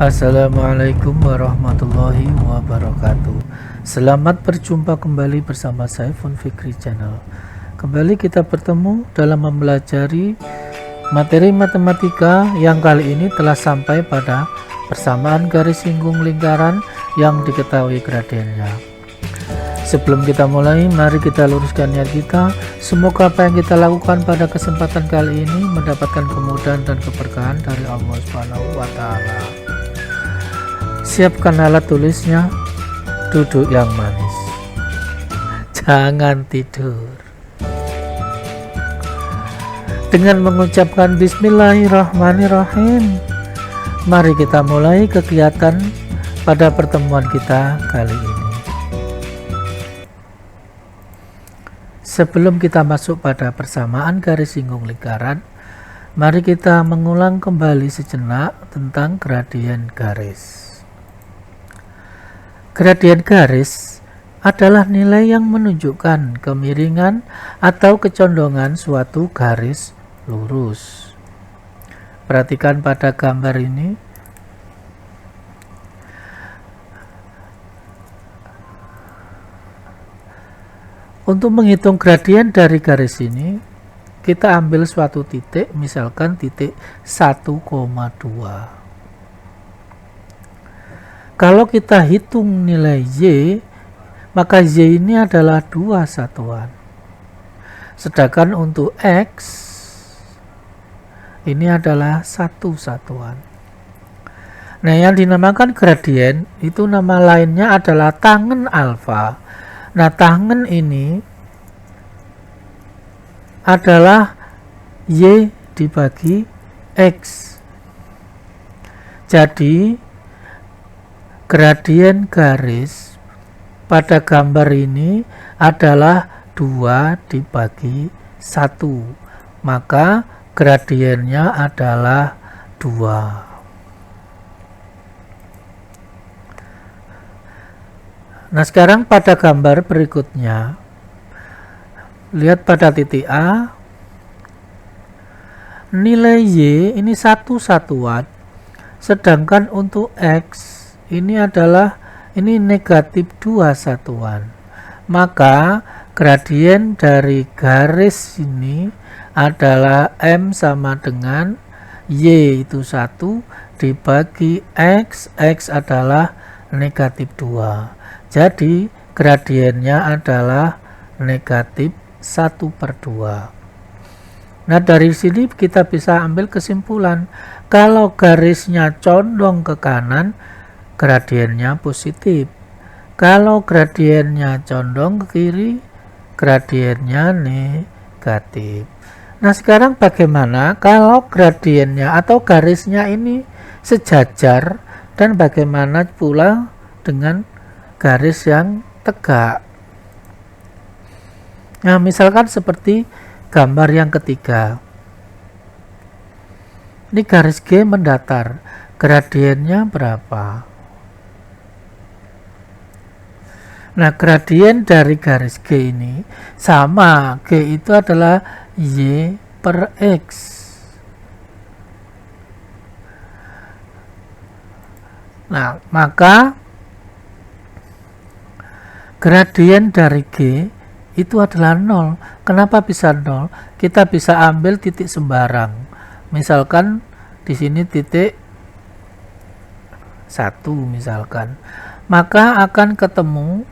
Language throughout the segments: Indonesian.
Assalamualaikum warahmatullahi wabarakatuh. Selamat berjumpa kembali bersama saya Fun Fikri Channel. Kembali kita bertemu dalam mempelajari materi matematika yang kali ini telah sampai pada persamaan garis singgung lingkaran yang diketahui gradiennya. Sebelum kita mulai, mari kita luruskan niat kita. Semoga apa yang kita lakukan pada kesempatan kali ini mendapatkan kemudahan dan keberkahan dari Allah Subhanahu wa Ta'ala. Siapkan alat tulisnya, duduk yang manis, jangan tidur. Dengan mengucapkan Bismillahirrahmanirrahim, mari kita mulai kegiatan pada pertemuan kita kali ini. Sebelum kita masuk pada persamaan garis singgung lingkaran, mari kita mengulang kembali sejenak tentang gradien garis. Gradien garis adalah nilai yang menunjukkan kemiringan atau kecondongan suatu garis lurus. Perhatikan pada gambar ini. Untuk menghitung gradien dari garis ini, kita ambil suatu titik, misalkan titik 1,2. Kalau kita hitung nilai Y, maka Y ini adalah 2 satuan. Sedangkan untuk X, ini adalah 1 satuan. Nah, yang dinamakan gradien, itu nama lainnya adalah tangen alfa. Nah, tangen ini adalah Y dibagi X. Jadi, gradien garis pada gambar ini adalah 2 dibagi 1. Maka gradiennya adalah 2. Nah, sekarang pada gambar berikutnya, lihat pada titik A, nilai Y ini 1 satuan, sedangkan untuk X ini adalah negatif 2 satuan. Maka gradien dari garis ini adalah M sama dengan Y itu 1 dibagi X, X adalah negatif 2. Jadi gradiennya adalah negatif 1/2. Nah, dari sini kita bisa ambil kesimpulan, kalau garisnya condong ke kanan, gradiennya positif. Kalau gradiennya condong ke kiri, gradiennya negatif. Nah, sekarang bagaimana kalau gradiennya atau garisnya ini sejajar, dan bagaimana pula dengan garis yang tegak? Nah, misalkan seperti gambar yang ketiga. Ini garis G mendatar. Gradiennya berapa? Nah, gradien dari garis G ini sama. G itu adalah Y per X. Nah, maka gradien dari G itu adalah 0. Kenapa bisa 0? Kita bisa ambil titik sembarang. Misalkan di sini titik 1 misalkan. Maka akan ketemu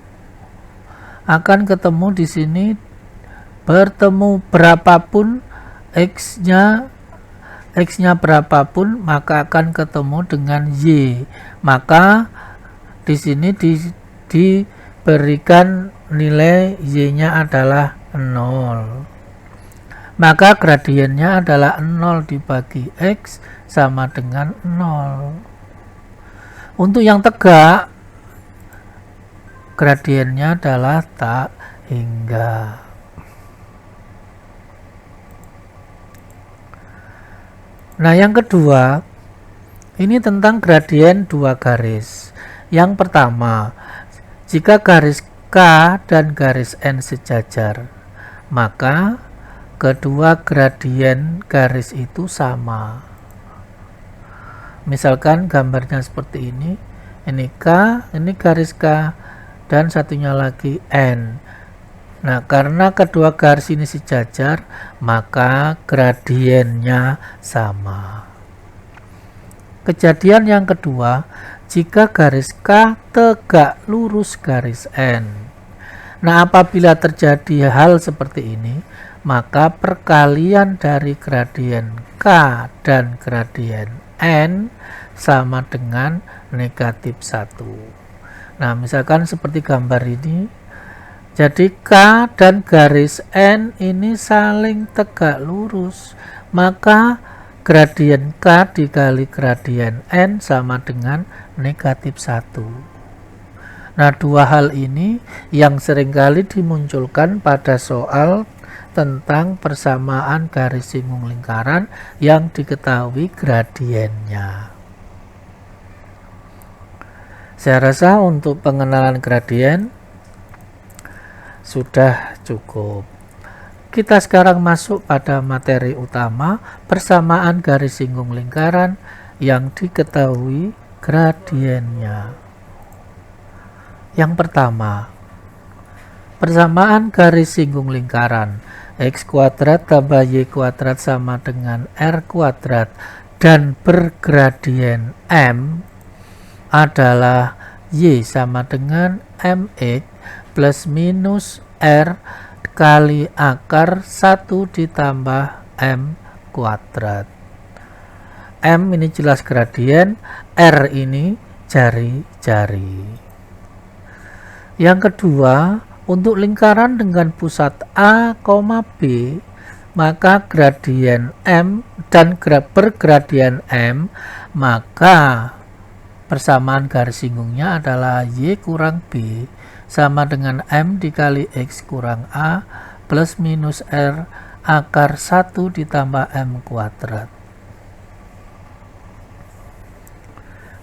di sini, bertemu berapapun X-nya berapapun, maka akan ketemu dengan Y. Maka di sini diberikan nilai Y-nya adalah 0. Maka gradiennya adalah 0 dibagi X sama dengan 0. Untuk yang tegak, gradiennya adalah tak hingga. Nah, yang kedua, ini tentang gradien 2 garis. Yang pertama, jika garis K dan garis N sejajar, maka kedua gradien garis itu sama. Misalkan gambarnya seperti ini K, ini garis K, dan satunya lagi N. Nah, karena kedua garis ini sejajar, maka gradiennya sama. Kejadian yang kedua, jika garis K tegak lurus garis N. Nah, apabila terjadi hal seperti ini, maka perkalian dari gradien K dan gradien N sama dengan negatif 1. Nah, misalkan seperti gambar ini, jadi K dan garis N ini saling tegak lurus, maka gradien K dikali gradien N sama dengan negatif 1. Nah, dua hal ini yang seringkali dimunculkan pada soal tentang persamaan garis singgung lingkaran yang diketahui gradiennya. Saya rasa untuk pengenalan gradien sudah cukup. Kita sekarang masuk pada materi utama, persamaan garis singgung lingkaran yang diketahui gradiennya. Yang pertama, persamaan garis singgung lingkaran x kuadrat tambah y kuadrat sama dengan r kuadrat dan bergradien m adalah y sama dengan mx plus minus r kali akar 1 ditambah m kuadrat. M ini jelas gradien, R ini jari-jari. Yang kedua, untuk lingkaran dengan pusat A, B, maka gradien M dan bergradien M, maka persamaan garis singgungnya adalah Y kurang B sama dengan M dikali X kurang A plus minus R akar 1 ditambah M kuadrat.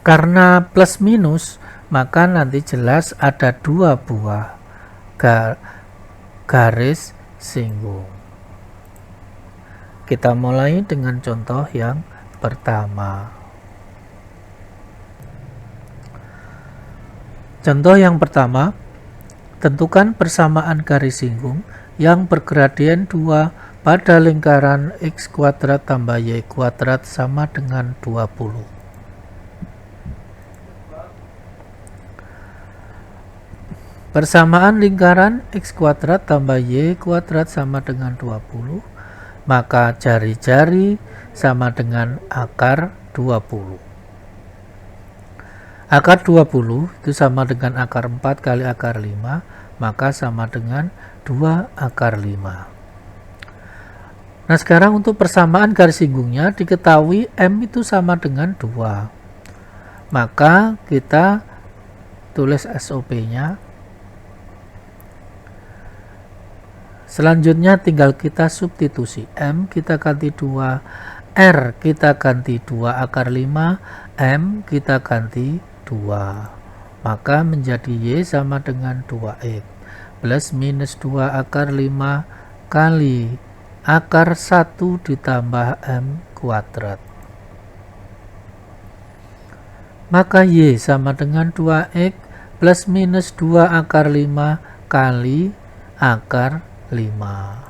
Karena plus minus, maka nanti jelas ada dua buah garis singgung. Kita mulai dengan contoh yang pertama. Contoh yang pertama, tentukan persamaan garis singgung yang bergradien 2 pada lingkaran x kuadrat tambah y kuadrat sama dengan 20. Persamaan lingkaran x kuadrat tambah y kuadrat sama dengan 20, maka jari-jari sama dengan akar 20. Akar 20 itu sama dengan akar 4 kali akar 5, maka sama dengan 2 akar 5. Nah, sekarang untuk persamaan garis singgungnya diketahui M itu sama dengan 2. Maka kita tulis SOP-nya. Selanjutnya tinggal kita substitusi. M kita ganti 2, R kita ganti 2 akar 5, M kita ganti 2. Maka menjadi Y sama dengan 2X plus minus 2 akar 5 kali akar 1 ditambah M kuadrat. Maka Y sama dengan 2X plus minus 2 akar 5 kali akar 5.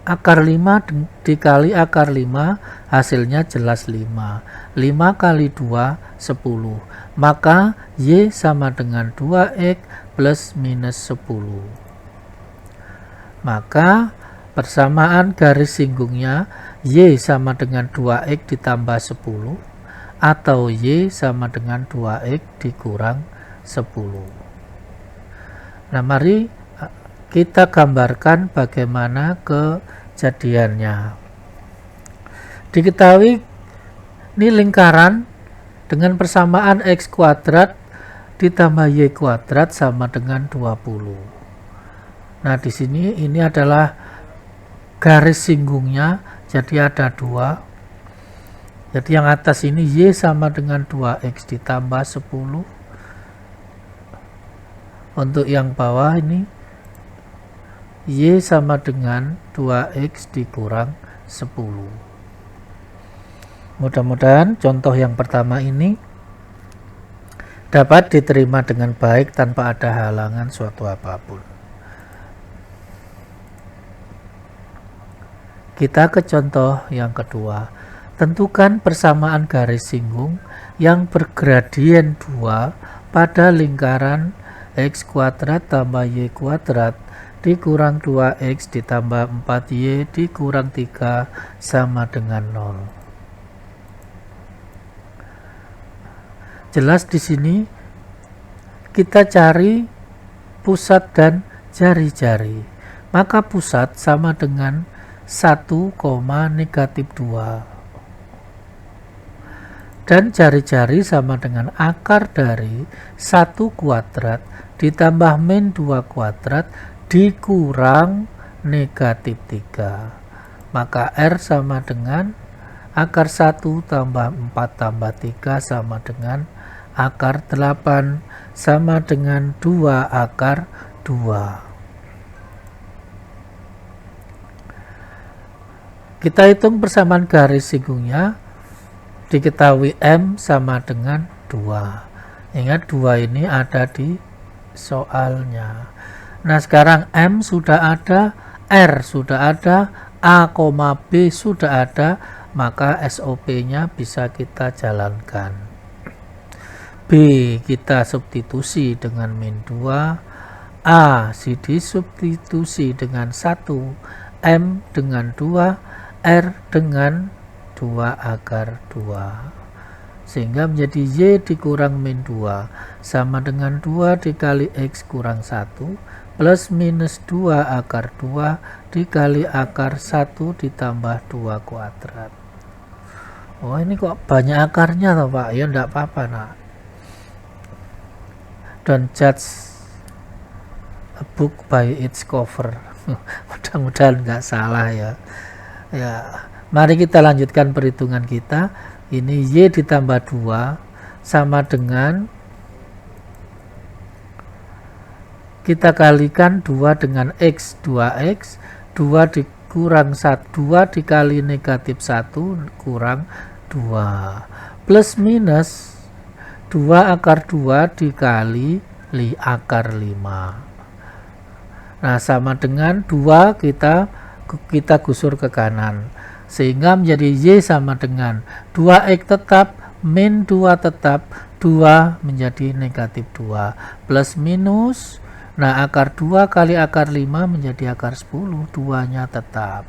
Akar 5 dikali akar 5 hasilnya jelas 5. 5 kali 2 10. Maka Y sama dengan 2X plus minus 10. Maka persamaan garis singgungnya Y sama dengan 2X ditambah 10 atau Y sama dengan 2X dikurang 10. Nah, mari kita gambarkan bagaimana kejadiannya. Diketahui ini lingkaran dengan persamaan x kuadrat ditambah y kuadrat sama dengan 20. Nah, di sini ini adalah garis singgungnya, jadi ada 2. Jadi yang atas ini y sama dengan 2x ditambah 10. Untuk yang bawah ini Y sama dengan 2X dikurang 10. Mudah-mudahan contoh yang pertama ini dapat diterima dengan baik tanpa ada halangan suatu apapun. Kita ke contoh yang kedua. Tentukan persamaan garis singgung yang bergradien 2 pada lingkaran x kuadrat tambah y kuadrat dikurang 2x ditambah 4y dikurang 3 sama dengan 0. Jelas di sini kita cari pusat dan jari-jari. Maka pusat sama dengan 1, negatif 2. Dan jari-jari sama dengan akar dari 1 kuadrat ditambah min 2 kuadrat dikurang negatif 3. Maka R sama dengan akar 1 tambah 4 tambah 3 sama dengan akar 8 sama dengan 2 akar 2. Kita hitung persamaan garis singgungnya. Diketahui M sama dengan 2. Ingat 2 ini ada di soalnya. Nah sekarang M sudah ada, R sudah ada, A, B sudah ada, maka SOP nya bisa kita jalankan. B kita substitusi dengan min 2, A disubstitusi dengan 1, M dengan 2, R dengan 2 akar 2, sehingga menjadi Y dikurang min 2 sama dengan 2 dikali X kurang 1 plus minus 2 akar 2 dikali akar 1 ditambah 2 kuadrat. Oh ini kok banyak akarnya toh Pak? Ya enggak apa-apa nak. Don't judge a book by its cover. Mudah-mudahan enggak salah ya. Ya. Mari kita lanjutkan perhitungan kita. Ini Y ditambah 2 sama dengan, kita kalikan 2 dengan X, 2X, 2 dikurang 1, 2 dikali negatif 1 kurang 2, plus minus 2 akar 2 dikali akar 5. Nah sama dengan 2 kita gusur ke kanan, sehingga menjadi Y sama dengan 2X tetap min 2 tetap, 2 menjadi negatif 2 plus minus, nah akar 2 kali akar 5 menjadi akar 10, 2 nya tetap.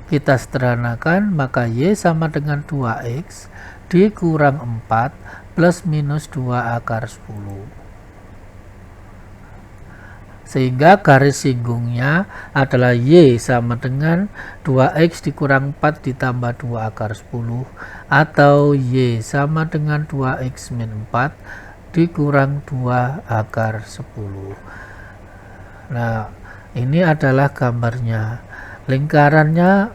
Kita sederhanakan, maka Y sama dengan 2X dikurang 4 plus minus 2 akar 10. Sehingga garis singgungnya adalah Y sama dengan 2X dikurang 4 ditambah 2 akar 10, atau Y sama dengan 2X min 4 dikurang 2 akar 10. Nah ini adalah gambarnya. Lingkarannya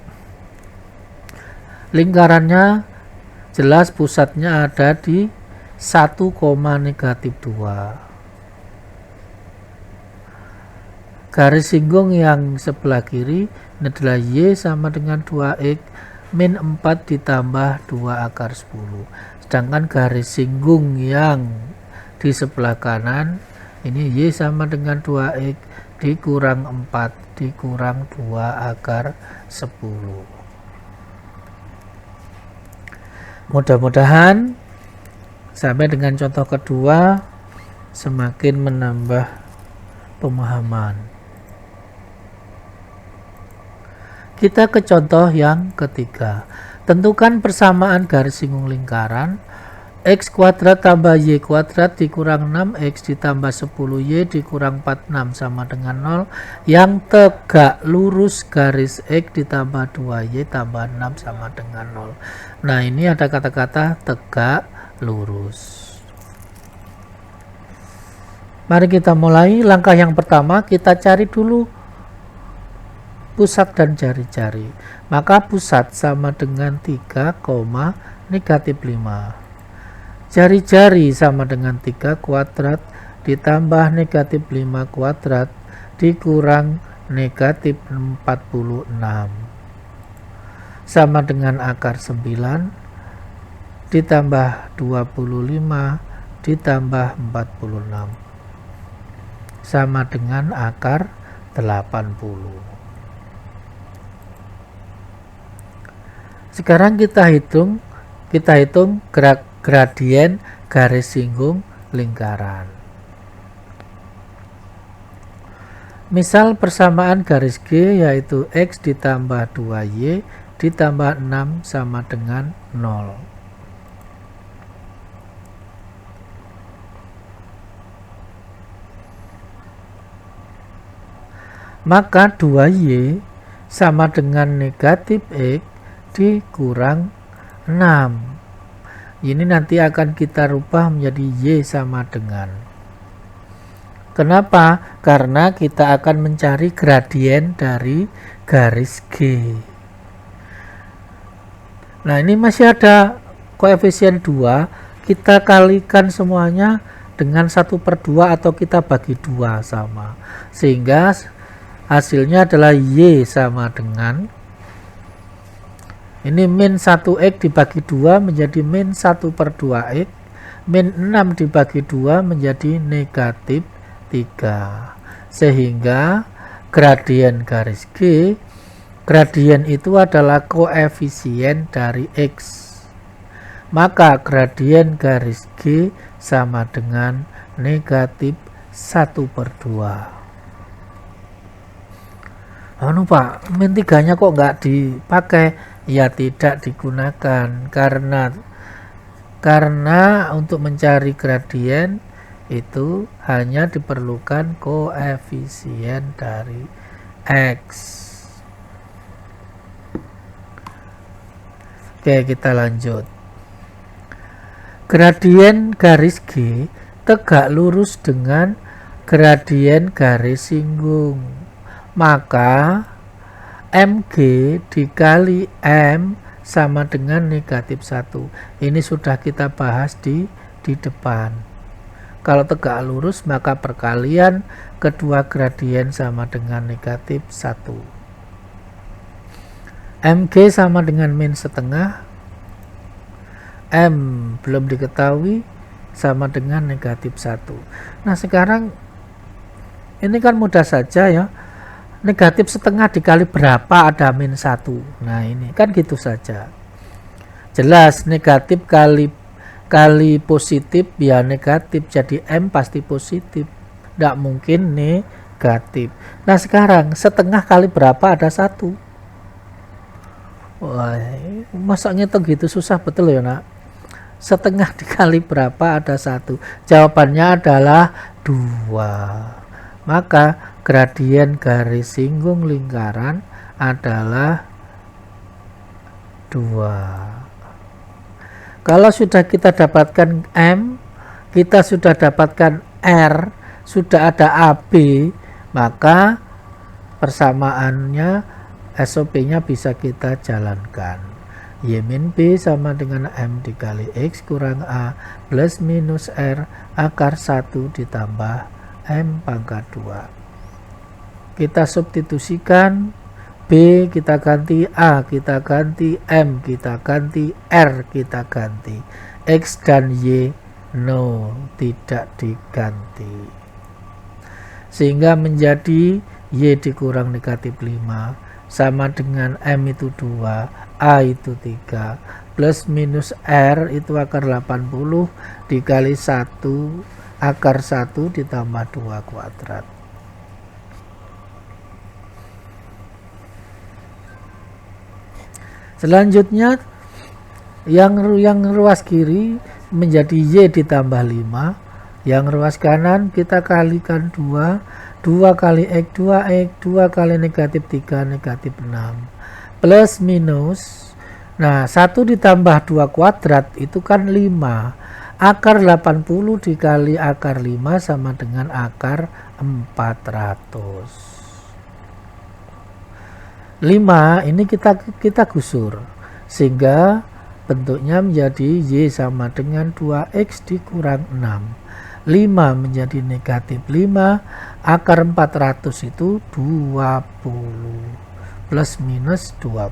jelas pusatnya ada di 1, negatif 2. Garis singgung yang sebelah kiri ini adalah Y sama dengan 2X min 4 ditambah 2 akar 10. Sedangkan garis singgung yang di sebelah kanan ini Y sama dengan 2X dikurang 4 dikurang 2 akar 10. Mudah-mudahan sampai dengan contoh kedua semakin menambah pemahaman. Kita ke contoh yang ketiga. Tentukan persamaan garis singgung lingkaran X kuadrat tambah Y kuadrat dikurang 6X ditambah 10Y dikurang 46 sama dengan 0 yang tegak lurus garis X ditambah 2Y tambah 6 sama dengan 0. Nah ini ada kata-kata tegak lurus. Mari kita mulai. Langkah yang pertama kita cari dulu pusat dan jari-jari. Maka pusat sama dengan 3, negatif 5. Jari-jari sama dengan 3 kuadrat ditambah negatif 5 kuadrat dikurang negatif 46. sama dengan akar 9 ditambah 25 ditambah 46 sama dengan akar 80. Sekarang kita hitung gradien garis singgung lingkaran. Misal persamaan garis G yaitu X ditambah 2Y ditambah 6 sama dengan 0. Maka 2Y sama dengan negatif X dikurang 6. Ini nanti akan kita rubah menjadi Y sama dengan. Kenapa? Karena kita akan mencari gradien dari garis G. Nah, ini masih ada koefisien 2. Kita kalikan semuanya dengan 1/2 atau kita bagi 2 sama. Sehingga hasilnya adalah Y sama dengan, ini min 1X dibagi 2 menjadi min 1/2X. Min 6 dibagi 2 menjadi negatif 3. Sehingga gradien garis G, gradien itu adalah koefisien dari X. Maka gradien garis G sama dengan negatif 1/2. Anu Pak, min 3-nya kok nggak dipakai? Ya tidak digunakan karena untuk mencari gradien itu hanya diperlukan koefisien dari X. Oke, kita lanjut. Gradien garis G tegak lurus dengan gradien garis singgung. Maka MG dikali M sama dengan negatif 1. Ini sudah kita bahas di depan. Kalau tegak lurus maka perkalian kedua gradien sama dengan negatif 1. MG sama dengan min setengah. M belum diketahui, sama dengan negatif 1. Nah sekarang ini kan mudah saja ya. Negatif setengah dikali berapa ada min 1. Nah ini kan gitu saja. Jelas negatif kali positif ya negatif, jadi M pasti positif, tidak mungkin negatif. Nah sekarang setengah kali berapa ada 1. Wah, masa ngitung gitu susah betul ya nak. Setengah dikali berapa ada 1. Jawabannya adalah 2. Maka gradien garis singgung lingkaran adalah 2. Kalau sudah kita dapatkan M, kita sudah dapatkan R, sudah ada AB, maka persamaannya SOP-nya bisa kita jalankan. Y min B sama dengan M dikali X kurang A plus minus R akar 1 ditambah M pangkat 2. Kita substitusikan, B kita ganti A, kita ganti M, kita ganti R, kita ganti. X dan Y no, tidak diganti. Sehingga menjadi Y dikurang negatif 5 sama dengan M itu 2, A itu 3, plus minus R itu akar 80 dikali 1 akar 1 ditambah 2 kuadrat. Selanjutnya yang ruas kiri menjadi Y ditambah 5, yang ruas kanan kita kalikan 2 kali X 2X, 2 kali negatif 3 negatif 6 plus minus. Nah 1 ditambah 2 kuadrat itu kan 5. Akar 80 dikali akar 5 sama dengan akar 400. 5 ini kita gusur sehingga bentuknya menjadi Y sama dengan 2X dikurang 6. 5 menjadi negatif 5, akar 400 itu 20 plus minus 20.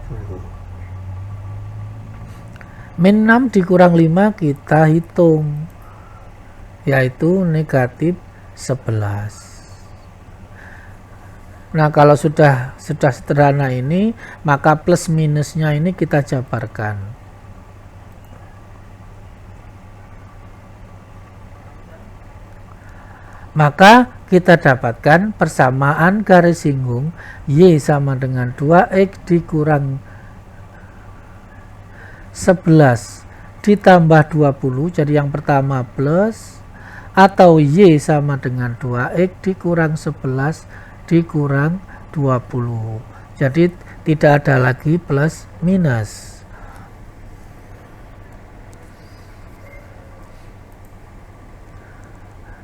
Min 6 dikurang 5 kita hitung, yaitu negatif 11. Nah, kalau sudah sederhana ini, maka plus minusnya ini kita jabarkan. Maka kita dapatkan persamaan garis singgung Y sama dengan 2X dikurang 11 ditambah 20, jadi yang pertama plus, atau Y sama dengan 2X dikurang 11 dikurang 20. Jadi tidak ada lagi plus minus.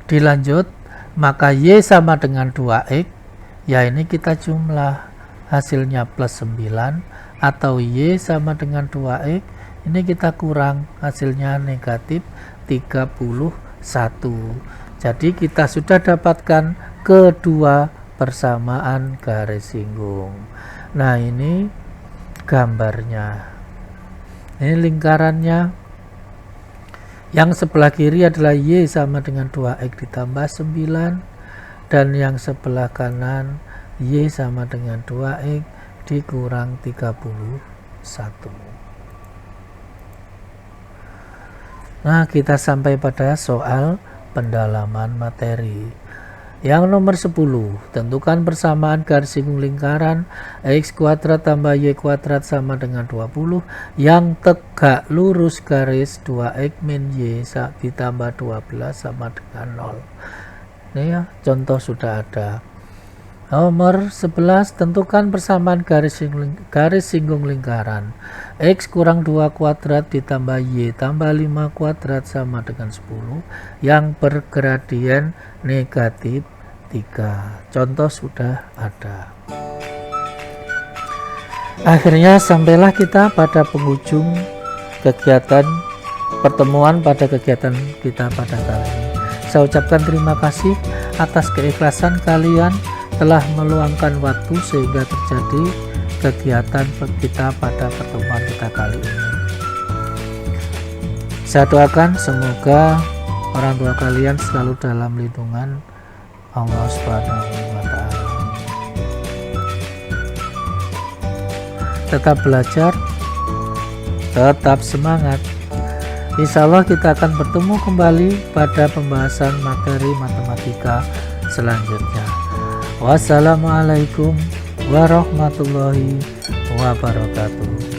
Dilanjut, maka Y sama dengan 2X, ya ini kita jumlah, hasilnya plus 9, atau Y sama dengan 2X, ini kita kurang, hasilnya negatif 31. Jadi kita sudah dapatkan kedua persamaan garis singgung. Nah, ini gambarnya, ini lingkarannya. Yang sebelah kiri adalah Y sama dengan 2X ditambah 9, dan yang sebelah kanan Y sama dengan 2X dikurang 31. Nah, kita sampai pada soal pendalaman materi. Yang nomor 10, tentukan persamaan garis singgung lingkaran X kuadrat tambah Y kuadrat sama dengan 20 yang tegak lurus garis 2X min Y ditambah 12 sama dengan 0. Ini ya, contoh sudah ada. Nomor 11, tentukan persamaan garis singgung lingkaran X kurang 2 kuadrat ditambah Y tambah 5 kuadrat sama dengan 10 yang bergradien negatif 3. Contoh sudah ada. Akhirnya sampailah kita pada penghujung kegiatan pertemuan pada kegiatan kita pada kali ini. Saya ucapkan terima kasih atas keikhlasan kalian telah meluangkan waktu sehingga terjadi kegiatan kita pada pertemuan kita kali ini. Saya doakan semoga orang tua kalian selalu dalam lindungan Allah Subhanahu wa Ta'ala. Tetap belajar, tetap semangat. Insya Allah kita akan bertemu kembali pada pembahasan materi matematika selanjutnya. Wassalamualaikum warahmatullahi wabarakatuh.